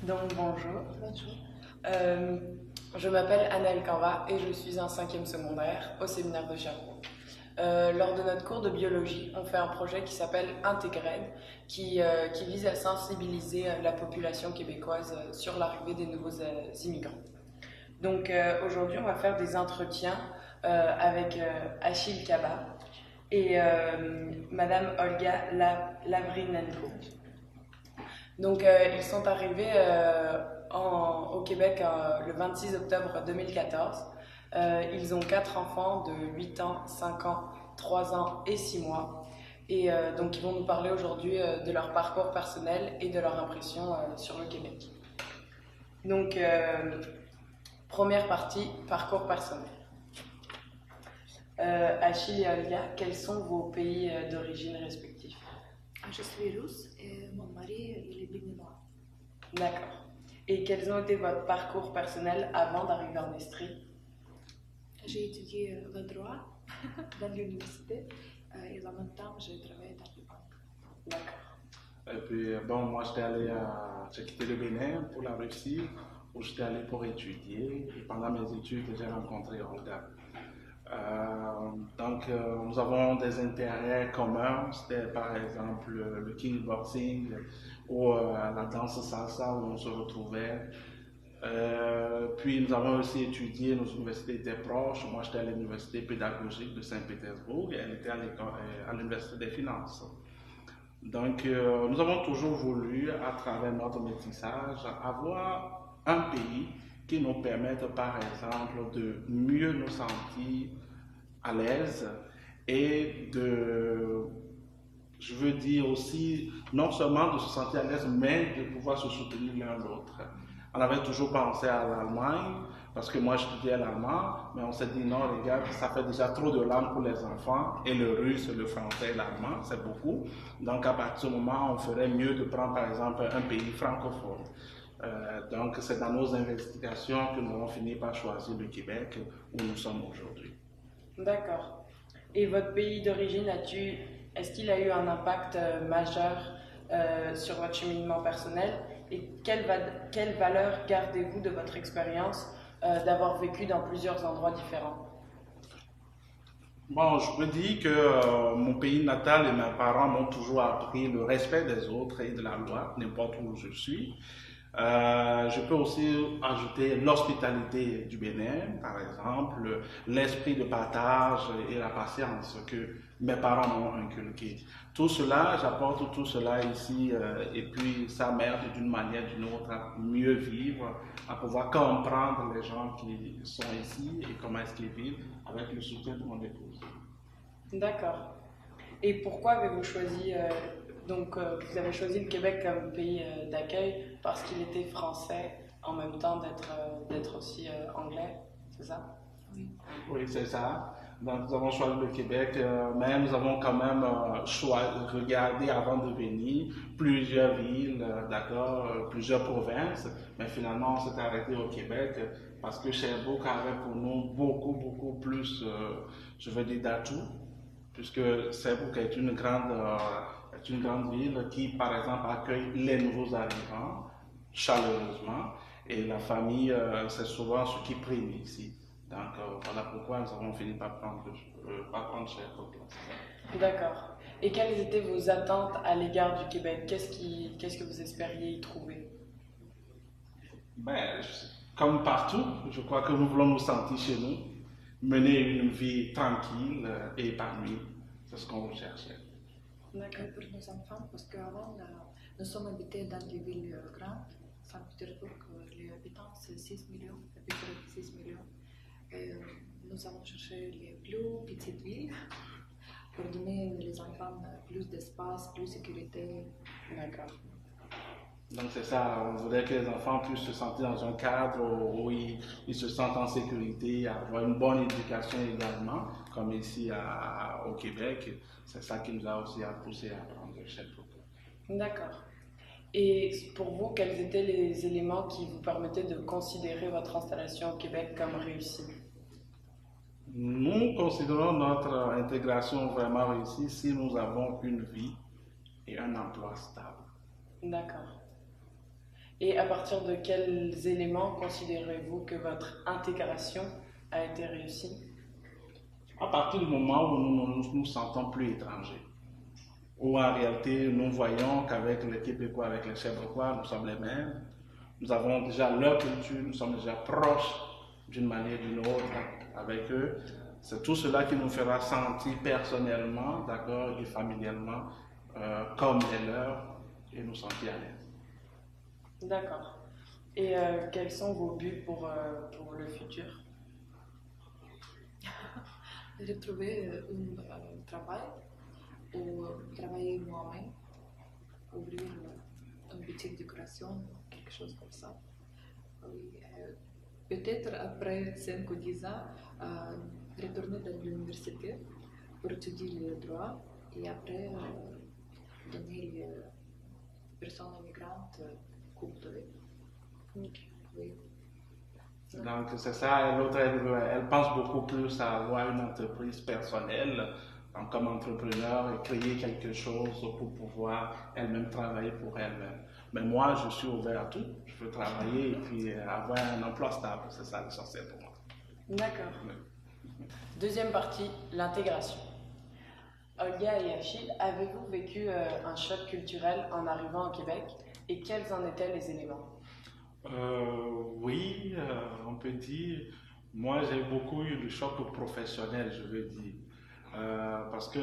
Donc bonjour. Bonjour. Euh, je m'appelle Anaëlle Canva et je suis en cinquième secondaire au séminaire de Cherbourg. Lors de notre cours de biologie, on fait un projet qui s'appelle Intégrède, qui vise à sensibiliser la population québécoise sur l'arrivée des nouveaux immigrants. Donc aujourd'hui, on va faire des entretiens avec Achille Kaba et Madame Olga Lavrinenko. Donc, ils sont arrivés au Québec le 26 octobre 2014. Ils ont 4 enfants de 8 ans, 5 ans, 3 ans et 6 mois. Et donc, ils vont nous parler aujourd'hui de leur parcours personnel et de leur impression sur le Québec. Donc, première partie, parcours personnel. Achille et Olga, quels sont vos pays d'origine respectifs? Je suis russe et mon mari il est béninois. D'accord. Et quels ont été votre parcours personnel avant d'arriver en Estrie? J'ai étudié le droit dans l'université et en même temps j'ai travaillé dans les banques. D'accord. Et puis, moi, j'ai quitté le Bénin pour la Russie, où j'étais allé pour étudier. Et pendant mes études, j'ai rencontré Olga. Nous avons des intérêts communs. C'était par exemple le kickboxing ou la danse salsa où on se retrouvait. Puis nous avons aussi étudié, nos universités étaient proches. Moi, j'étais à l'université pédagogique de Saint-Pétersbourg et elle était à l'université des finances. Donc, nous avons toujours voulu, à travers notre métissage, avoir un pays qui nous permette, par exemple, de mieux nous sentir à l'aise et je veux dire aussi, non seulement de se sentir à l'aise, mais de pouvoir se soutenir l'un l'autre. On avait toujours pensé à l'Allemagne, parce que moi j'étudiais l'allemand, mais on s'est dit non, les gars, ça fait déjà trop de langues pour les enfants, et le russe, le français et l'allemand, c'est beaucoup. Donc à partir du moment, on ferait mieux de prendre par exemple un pays francophone. Donc c'est dans nos investigations que nous avons fini par choisir le Québec, où nous sommes aujourd'hui. D'accord. Et votre pays d'origine, est-ce qu'il a eu un impact majeur sur votre cheminement personnel? Et quelle valeur gardez-vous de votre expérience d'avoir vécu dans plusieurs endroits différents? Bon, je peux dire que mon pays natal et mes parents m'ont toujours appris le respect des autres et de la loi, n'importe où je suis. Je peux aussi ajouter l'hospitalité du Bénin, par exemple, l'esprit de partage et la patience que mes parents m'ont inculqué. Tout cela, j'apporte tout cela ici et puis ça m'aide d'une manière ou d'une autre à mieux vivre, à pouvoir comprendre les gens qui sont ici et comment est-ce qu'ils vivent avec le soutien de mon épouse. D'accord. Et pourquoi avez-vous choisi vous avez choisi le Québec comme pays d'accueil parce qu'il était français en même temps d'être aussi anglais, c'est ça? Oui. Oui, c'est ça. Donc, nous avons choisi le Québec, mais nous avons quand même regardé avant de venir plusieurs villes, d'accord, plusieurs provinces, mais finalement, on s'est arrêté au Québec parce que Sherbrooke avait pour nous beaucoup plus, je veux dire, d'atouts, puisque Sherbrooke est une grande ville qui, par exemple, accueille les nouveaux arrivants chaleureusement, et la famille, c'est souvent ce qui prime ici. Donc voilà pourquoi nous avons fini par prendre Sherbrooke. D'accord. Et quelles étaient vos attentes à l'égard du Québec? Qu'est-ce que vous espériez y trouver? Ben, comme partout, je crois que nous voulons nous sentir chez nous, mener une vie tranquille et épanouie. C'est ce qu'on recherchait. D'accord. Pour nos enfants, parce qu'avant nous sommes habités dans des villes grandes. Saint-Pétersbourg, les habitants c'est 6 millions, à peu près 6 millions. Et nous avons cherché les plus petites villes pour donner aux enfants plus d'espace, plus de sécurité. D'accord. Donc c'est ça, on voudrait que les enfants puissent se sentir dans un cadre où ils se sentent en sécurité, avoir une bonne éducation également, comme ici au Québec. C'est ça qui nous a aussi poussé à prendre Sherbrooke. D'accord. Et pour vous, quels étaient les éléments qui vous permettaient de considérer votre installation au Québec comme réussie? Nous considérons notre intégration vraiment réussie si nous avons une vie et un emploi stable. D'accord. Et à partir de quels éléments considérez-vous que votre intégration a été réussie? À partir du moment où nous ne nous sentons plus étrangers, où en réalité nous voyons qu'avec les Québécois, avec les Chèvrequois, nous sommes les mêmes, nous avons déjà leur culture, nous sommes déjà proches d'une manière ou d'une autre avec eux. C'est tout cela qui nous fera sentir personnellement, d'accord, et familialement, comme les leurs, et nous sentir à l'aise. D'accord. Et quels sont vos buts pour le futur? Retrouver un travail ou travailler moi-même, ouvrir une boutique de décoration, quelque chose comme ça. Oui, peut-être après 5 ou 10 ans, retourner dans l'université pour étudier le droit et après donner les personnes immigrantes cours de vie. Oui. Donc, c'est ça. L'autre, elle pense beaucoup plus à avoir une entreprise personnelle, donc, comme entrepreneur, et créer quelque chose pour pouvoir elle-même travailler pour elle-même. Mais moi, je suis ouvert à tout. Je veux travailler et puis avoir un emploi stable. C'est ça l'essentiel pour moi. D'accord. Deuxième partie, l'intégration. Olga et Achille, avez-vous vécu un choc culturel en arrivant au Québec et quels en étaient les éléments? Oui, on peut dire. Moi, j'ai beaucoup eu le choc professionnel, je veux dire. Parce que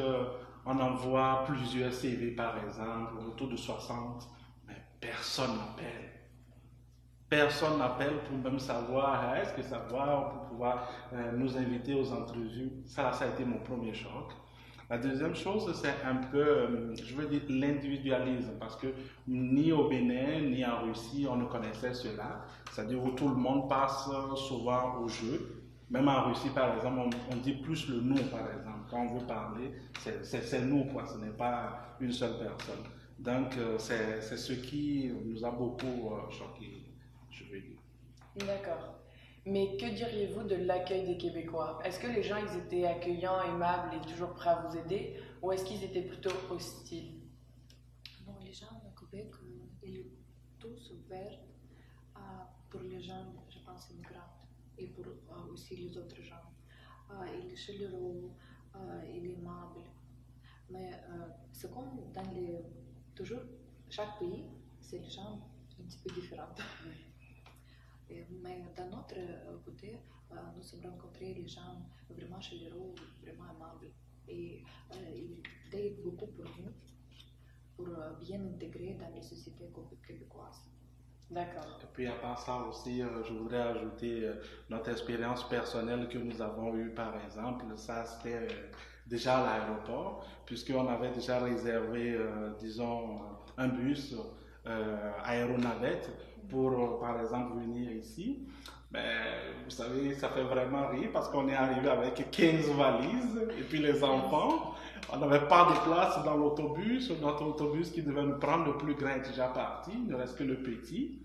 on envoie plusieurs CV, par exemple, autour de 60, mais personne n'appelle. Personne n'appelle pour même savoir est-ce que ça va, pour pouvoir nous inviter aux entrevues. Ça a été mon premier choc. La deuxième chose, c'est un peu, je veux dire, l'individualisme, parce que ni au Bénin, ni en Russie, on ne connaissait cela. C'est-à-dire où tout le monde passe souvent au jeu. Même en Russie, par exemple, on dit plus le nous, par exemple. Quand on veut parler, c'est nous, quoi. Ce n'est pas une seule personne. Donc, c'est ce qui nous a beaucoup choqués, je veux dire. D'accord. Mais que diriez-vous de l'accueil des Québécois? Est-ce que les gens ils étaient accueillants, aimables et toujours prêts à vous aider ou est-ce qu'ils étaient plutôt hostiles? Non, les gens au Québec, ils sont tous ouverts pour les gens, je pense, immigrants et pour aussi les autres gens. Il est chaleureux, il est aimable. Mais c'est comme dans toujours, chaque pays, c'est les gens un petit peu différents. Mais d'un autre côté, nous avons rencontré les gens vraiment chaleureux, vraiment aimables. Et ils aident beaucoup pour nous, pour bien intégrer dans les sociétés québécoises. D'accord. Et puis à part ça aussi, je voudrais ajouter notre expérience personnelle que nous avons eue par exemple. Ça, c'était déjà à l'aéroport, puisqu'on avait déjà réservé, disons, un bus aéronavette pour, par exemple, venir ici. Mais vous savez, ça fait vraiment rire parce qu'on est arrivé avec 15 valises et puis les enfants, on n'avait pas de place dans l'autobus. Notre autobus qui devait nous prendre, le plus grand est déjà parti, il ne reste que le petit.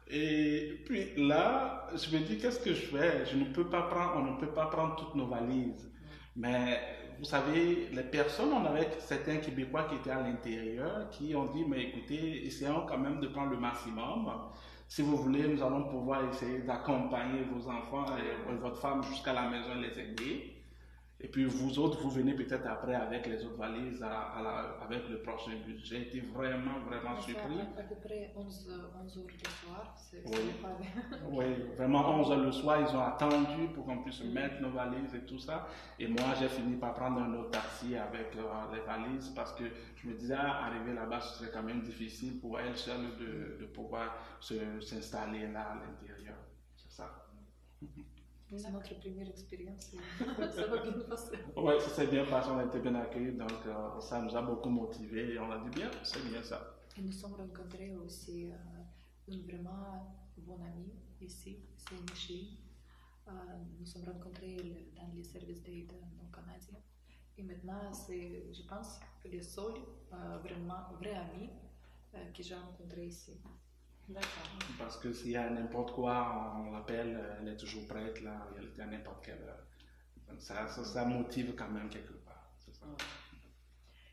Et puis là, je me dis, qu'est-ce que je fais? Je ne peux pas prendre, on ne peut pas prendre toutes nos valises. Mais vous savez, les personnes, on avait certains Québécois qui étaient à l'intérieur, qui ont dit, mais écoutez, essayons quand même de prendre le maximum. Si vous voulez, nous allons pouvoir essayer d'accompagner vos enfants et votre femme jusqu'à la maison et les aider. Et puis vous autres, vous venez peut-être après avec les autres valises, avec le prochain bus. J'ai été vraiment, vraiment surpris. À peu près 11 heures du soir, c'est Oui. pas bien. Oui, vraiment 11 heures le soir, ils ont attendu pour qu'on puisse mettre nos valises et tout ça. Et moi, j'ai fini par prendre un autre taxi avec les valises parce que je me disais, arriver là-bas, ce serait quand même difficile pour elle seule de pouvoir s'installer là à l'intérieur. C'est ça. C'est notre première expérience. Ça va bien passer. Oui, ça s'est bien passé, on a été bien accueillis, donc ça nous a beaucoup motivés et on a dit bien, c'est bien ça. Et nous sommes rencontrés aussi une vraiment bonne amie ici, c'est Michelle. Nous sommes rencontrés dans les services d'aide non canadiens. Et maintenant, c'est, je pense, les seuls vraiment vrais amis que j'ai rencontrés ici. D'accord. Parce que s'il y a n'importe quoi, on l'appelle, elle est toujours prête, là, elle est à n'importe quelle heure. Donc ça motive quand même quelque part. C'est ça.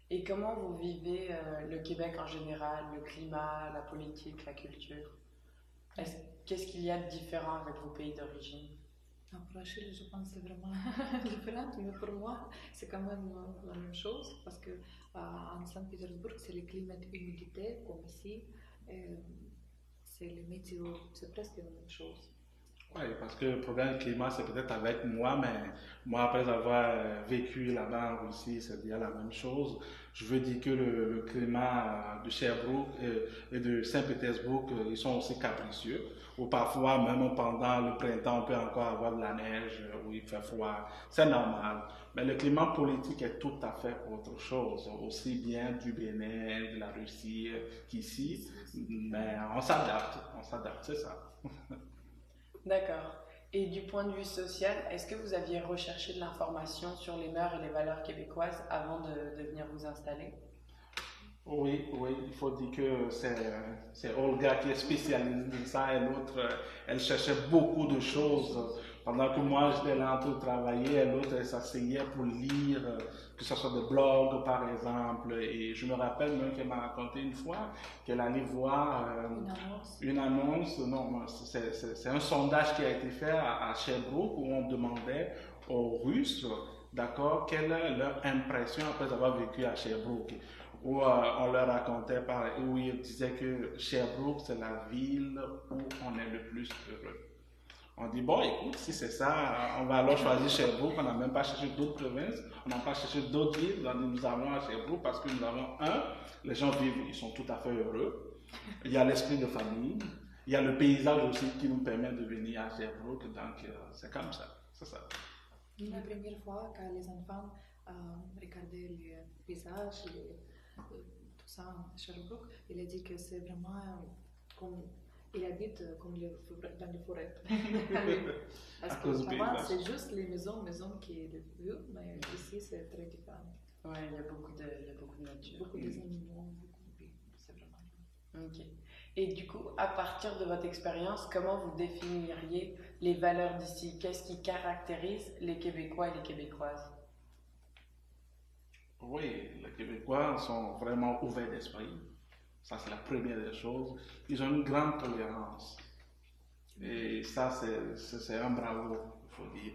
Et comment vous vivez le Québec en général, le climat, la politique, la culture? Qu'est-ce qu'il y a de différent avec vos pays d'origine? Pour Achille, je pense que c'est vraiment différent, mais pour moi, c'est quand même la même chose parce que en Saint-Pétersbourg, c'est le climat humidité comme ici, et c'est le météo, c'est presque la même chose. Oui, parce que le problème du climat, c'est peut-être avec moi, mais moi, après avoir vécu là-bas en Russie, c'est bien la même chose. Je veux dire que le climat de Sherbrooke et de Saint-Pétersbourg, ils sont aussi capricieux. Ou parfois, même pendant le printemps, on peut encore avoir de la neige, où il fait froid. C'est normal. Mais le climat politique est tout à fait autre chose. Aussi bien du Bénin, de la Russie qu'ici. Mais on s'adapte, c'est ça. D'accord. Et du point de vue social, est-ce que vous aviez recherché de l'information sur les mœurs et les valeurs québécoises avant de venir vous installer? Oui, oui, il faut dire que c'est Olga qui est spécialisée dans ça et l'autre, elle cherchait beaucoup de choses. Pendant que moi, j'étais là en train de travailler, et l'autre, elle s'asseyait pour lire, que ce soit des blogs, par exemple. Et je me rappelle même qu'elle m'a raconté une fois qu'elle allait voir une annonce. Non, c'est un sondage qui a été fait à Sherbrooke où on demandait aux Russes, d'accord, quelle est leur impression après avoir vécu à Sherbrooke où on leur racontait, où ils disaient que Sherbrooke, c'est la ville où on est le plus heureux. On dit, bon, écoute, si c'est ça, on va alors choisir Sherbrooke. On n'a même pas cherché d'autres provinces, on n'a pas cherché d'autres villes. Nous allons à Sherbrooke parce que nous avons les gens vivent, ils sont tout à fait heureux. Il y a l'esprit de famille. Il y a le paysage aussi qui nous permet de venir à Sherbrooke. Donc, c'est comme ça. C'est ça. La première fois que les enfants regardaient les paysages, tout ça à Sherbrooke, il a dit que c'est vraiment comme il habite comme dans les forêts. Parce que là-bas, c'est juste les maisons qui est vue, mais ici c'est très différent. Oui, il y a beaucoup de nature. Beaucoup des animaux, c'est vraiment bien. Ok. Et du coup, à partir de votre expérience, comment vous définiriez les valeurs d'ici? Qu'est-ce qui caractérise les Québécois et les Québécoises? Oui, les Québécois sont vraiment ouverts d'esprit. Ça, c'est la première des choses. Ils ont une grande tolérance. Et ça, c'est un bravo, il faut dire.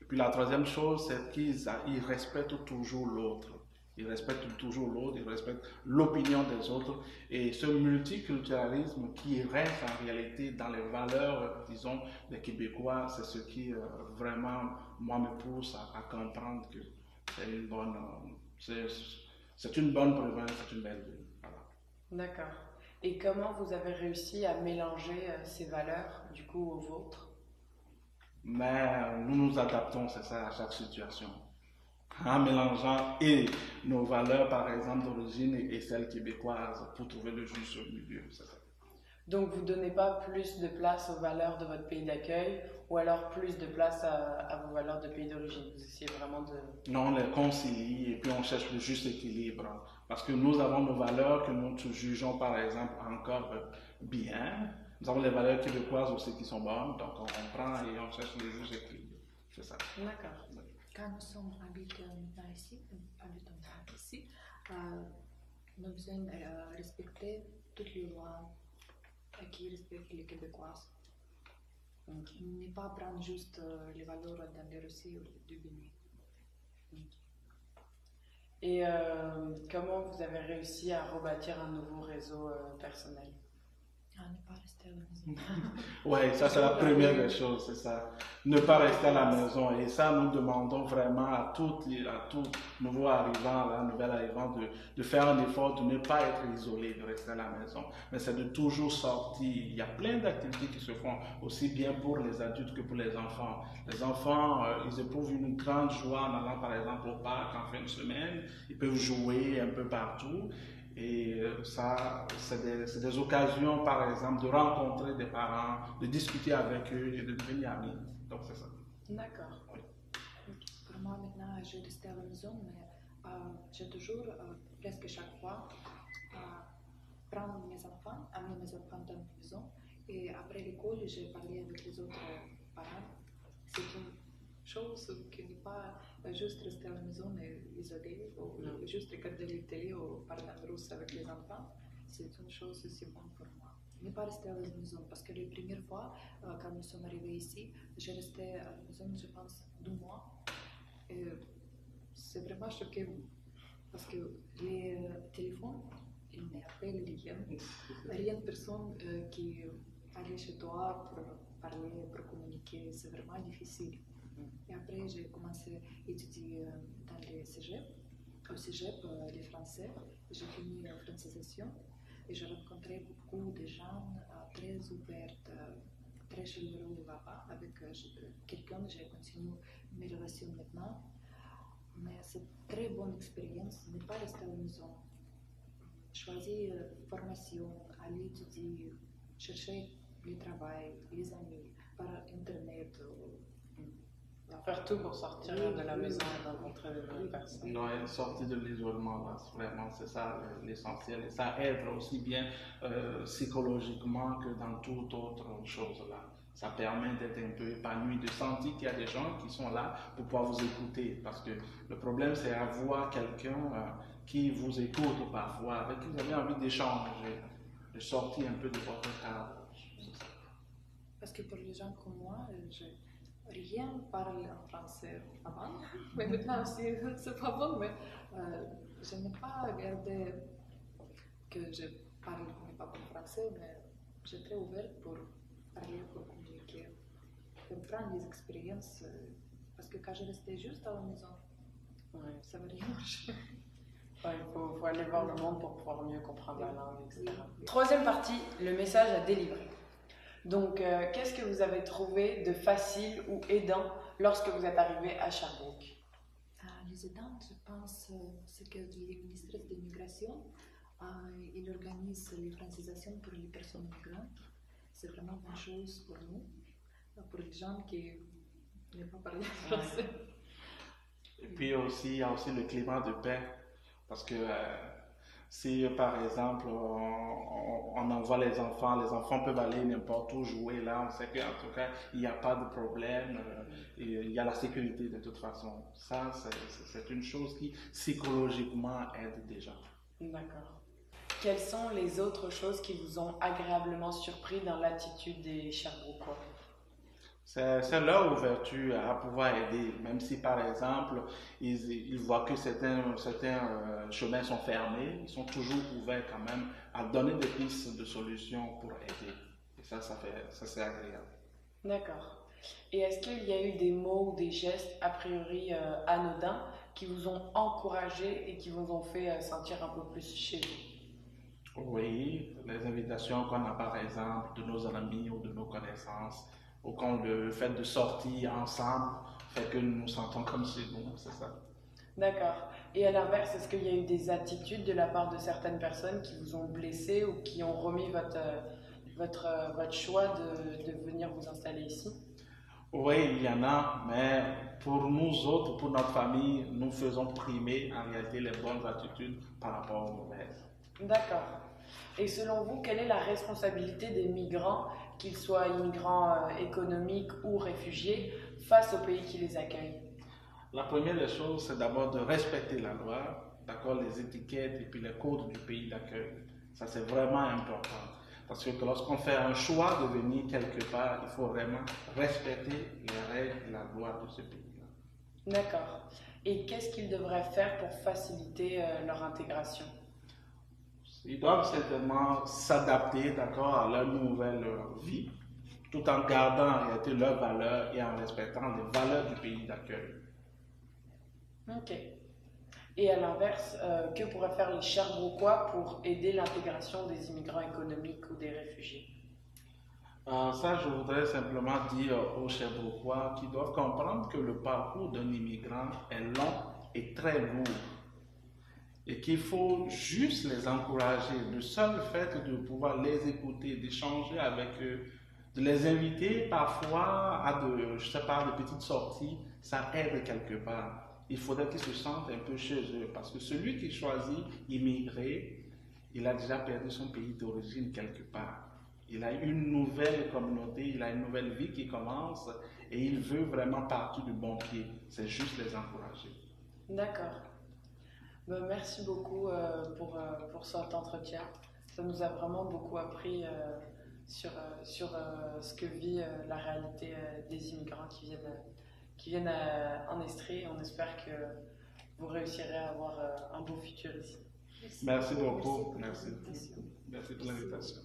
Et puis la troisième chose, c'est qu'ils respectent toujours l'autre. Ils respectent toujours l'autre, ils respectent l'opinion des autres. Et ce multiculturalisme qui reste en réalité dans les valeurs, disons, des Québécois, c'est ce qui vraiment, moi, me pousse à comprendre que c'est une bonne, c'est une bonne province, c'est une belle ville. Voilà. D'accord. Et comment vous avez réussi à mélanger ces valeurs, du coup, aux vôtres? Mais nous nous adaptons, c'est ça, à chaque situation. En mélangeant et nos valeurs, par exemple, d'origine et celles québécoises pour trouver le juste milieu, c'est ça. Donc vous ne donnez pas plus de place aux valeurs de votre pays d'accueil ou alors plus de place à vos valeurs de pays d'origine. Vous essayez vraiment de... Non, on les concilie et puis on cherche le juste équilibre. Parce que nous avons nos valeurs que nous jugeons, par exemple, encore bien. Nous avons les valeurs québécoises aussi qui sont bonnes, donc on prend et on cherche le juste équilibre. C'est ça. D'accord. Quand nous sommes habitants ici, nous devons respecter toutes les lois qui respectent les Québécois. Okay. Ne pas prendre juste les valeurs dans la Russie ou du Bénin. Et comment vous avez réussi à rebâtir un nouveau réseau personnel? Ne pas rester à la maison. Oui, ça c'est la première des choses, c'est ça. Ne pas rester à la maison. Et ça, nous demandons vraiment à tout nouveau arrivant, nouvel arrivant, de faire un effort, de ne pas être isolé, de rester à la maison. Mais c'est de toujours sortir. Il y a plein d'activités qui se font, aussi bien pour les adultes que pour les enfants. Les enfants, ils éprouvent une grande joie en allant par exemple au parc en fin de semaine. Ils peuvent jouer un peu partout. Et ça, c'est des occasions, par exemple, de rencontrer des parents, de discuter avec eux et de devenir amis. Donc, c'est ça. D'accord. Oui. Pour moi, maintenant, je reste à la maison, mais j'ai toujours, presque chaque fois, prendre mes enfants, amener mes enfants dans la maison. Et après l'école, j'ai parlé avec les autres parents. C'est une chose qui n'est pas juste rester à la maison et isolé, ou juste regarder la télé ou parler en russe avec les enfants. C'est une chose aussi bonne pour moi. ne pas rester à la maison. Parce que les premières fois, quand nous sommes arrivés ici, j'ai resté à la maison, je pense, 2 mois. Et c'est vraiment choquant parce que les téléphones, ils n'appellent rien. Rien de personne qui allait chez toi pour parler, pour communiquer. C'est vraiment difficile. Et après, j'ai commencé à étudier dans les cégep. Au cégep, les français. J'ai fini la francisation et j'ai rencontré beaucoup de gens très ouverts, très chaleureux là-bas. Avec quelqu'un, j'ai continué mes relations maintenant. Mais c'est une très bonne expérience, ne pas rester à la maison. Choisir formation, aller étudier, chercher le travail, les amis, par internet. Faire tout pour sortir de la maison et rencontrer de nouvelles personnes. Non, sortir de l'isolement, là, vraiment, c'est ça l'essentiel. Et ça aide aussi bien psychologiquement que dans toute autre chose là. Ça permet d'être un peu épanoui, de sentir qu'il y a des gens qui sont là pour pouvoir vous écouter. Parce que le problème, c'est avoir quelqu'un qui vous écoute parfois, avec qui vous avez envie d'échanger, de sortir un peu de votre cadre. Parce que pour les gens comme moi, je rien parle en français avant, mais maintenant aussi, c'est pas bon, mais je n'ai pas regardé que je parle pas bon français, mais je suis très ouverte pour parler, pour communiquer, pour prendre des expériences, parce que quand je restais juste à la maison, ça va rien marcher. Ouais, il faut aller voir le monde pour pouvoir mieux comprendre la langue, etc. Oui. Troisième partie, le message à délivrer. Donc, qu'est-ce que vous avez trouvé de facile ou aidant lorsque vous êtes arrivé à Sherbrooke? Les aidants, je pense, c'est que le ministère de l'immigration, il organise les francisations pour les personnes migrantes. C'est vraiment une bonne chose pour nous, pour les gens qui ne peuvent pas parler français. Et puis aussi, il y a aussi le climat de paix, parce que si par exemple on envoie les enfants peuvent aller n'importe où jouer là, on sait qu'en tout cas il n'y a pas de problème, et il y a la sécurité de toute façon. Ça, c'est une chose qui psychologiquement aide déjà. D'accord. Quelles sont les autres choses qui vous ont agréablement surpris dans l'attitude des Sherbrookeois? C'est leur ouverture à pouvoir aider, même si par exemple ils voient que certains chemins sont fermés, ils sont toujours ouverts quand même à donner des pistes de solutions pour aider. Et ça c'est agréable. D'accord. Et est-ce qu'il y a eu des mots ou des gestes a priori anodins qui vous ont encouragé et qui vous ont fait sentir un peu plus chez vous? Oui, les invitations qu'on a par exemple de nos amis ou de nos connaissances, ou quand le fait de sortir ensemble fait que nous nous sentons comme chez nous, c'est ça. D'accord. Et à l'inverse, est-ce qu'il y a eu des attitudes de la part de certaines personnes qui vous ont blessé ou qui ont remis votre choix de venir vous installer ici? Oui, il y en a, mais pour nous autres, pour notre famille, nous faisons primer en réalité les bonnes attitudes par rapport aux mauvaises. D'accord. Et selon vous, quelle est la responsabilité des migrants, qu'ils soient immigrants économiques ou réfugiés, face au pays qui les accueille? La première des choses, c'est d'abord de respecter la loi, d'accord, les étiquettes et puis les codes du pays d'accueil. Ça, c'est vraiment important. Parce que lorsqu'on fait un choix de venir quelque part, il faut vraiment respecter les règles et la loi de ce pays-là. D'accord. Et qu'est-ce qu'ils devraient faire pour faciliter leur intégration? Ils doivent certainement s'adapter, d'accord, à leur nouvelle vie, tout en gardant en réalité leurs valeurs et en respectant les valeurs du pays d'accueil. Ok. Et à l'inverse, que pourraient faire les Sherbrookeois pour aider l'intégration des immigrants économiques ou des réfugiés? Ça, je voudrais simplement dire aux Sherbrookeois qu'ils doivent comprendre que le parcours d'un immigrant est long et très lourd et qu'il faut juste les encourager. Le seul fait de pouvoir les écouter, d'échanger avec eux, de les inviter parfois à je sais pas, de petites sorties, ça aide quelque part. Il faudrait qu'ils se sentent un peu chez eux parce que celui qui choisit immigrer, il a déjà perdu son pays d'origine quelque part. Il a une nouvelle communauté, il a une nouvelle vie qui commence et il veut vraiment partir du bon pied. C'est juste les encourager. D'accord. Ben, merci beaucoup pour cet entretien. Ça nous a vraiment beaucoup appris sur ce que vit la réalité des immigrants qui viennent en Estrie. On espère que vous réussirez à avoir un beau futur ici. Merci beaucoup. Merci. Merci. Merci pour l'invitation.